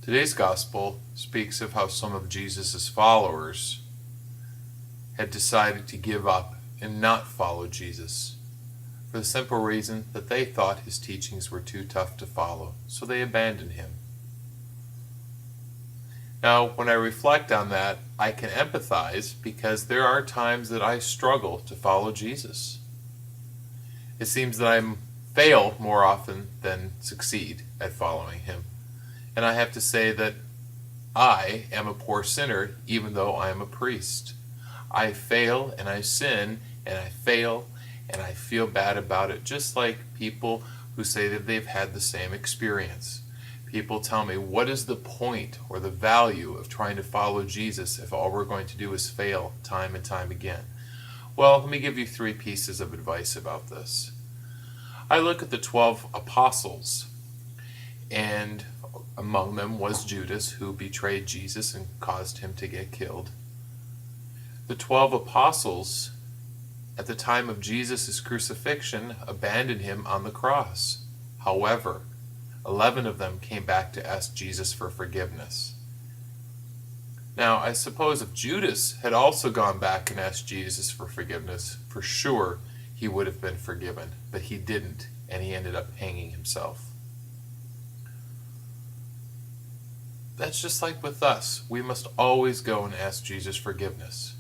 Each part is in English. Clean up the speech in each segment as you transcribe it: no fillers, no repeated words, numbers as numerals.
Today's gospel speaks of how some of Jesus' followers had decided to give up and not follow Jesus for the simple reason that they thought his teachings were too tough to follow, so they abandoned him. Now, when I reflect on that, I can empathize because there are times that I struggle to follow Jesus. It seems that I fail more often than succeed at following him. And I have to say that I am a poor sinner even though I am a priest. I fail and I sin and I fail and I feel bad about it, just like people who say that they've had the same experience. People tell me, what is the point or the value of trying to follow Jesus if all we're going to do is fail time and time again? Well, let me give you 3 pieces of advice about this. I look at the 12 apostles, and among them was Judas, who betrayed Jesus and caused him to get killed. The 12 apostles, at the time of Jesus' crucifixion, abandoned him on the cross. However, 11 of them came back to ask Jesus for forgiveness. Now, I suppose if Judas had also gone back and asked Jesus for forgiveness, for sure he would have been forgiven, but he didn't, and he ended up hanging himself. That's just like with us. We must always go and ask Jesus forgiveness.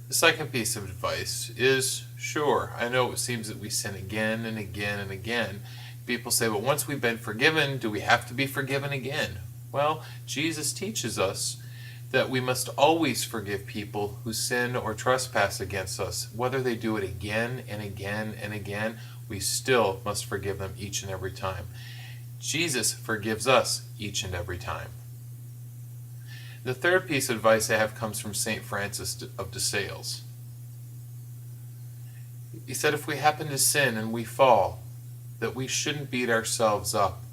The second piece of advice is, sure, I know it seems that we sin again and again and again. People say, well, once we've been forgiven, do we have to be forgiven again? Well, Jesus teaches us that we must always forgive people who sin or trespass against us. Whether they do it again and again and again, we still must forgive them each and every time. Jesus forgives us each and every time. The third piece of advice I have comes from St. Francis of de Sales. He said if we happen to sin and we fall, that we shouldn't beat ourselves up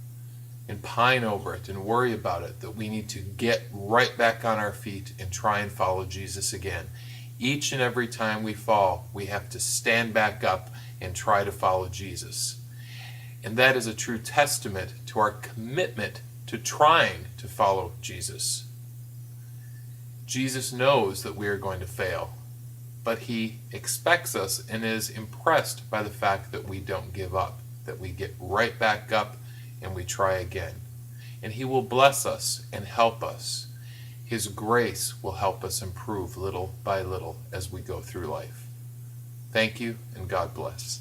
and pine over it and worry about it, that we need to get right back on our feet and try and follow Jesus again. Each and every time we fall, we have to stand back up and try to follow Jesus. And that is a true testament to our commitment to trying to follow Jesus. Jesus knows that we are going to fail, but he expects us and is impressed by the fact that we don't give up, that we get right back up and we try again. And he will bless us and help us. His grace will help us improve little by little as we go through life. Thank you, and God bless.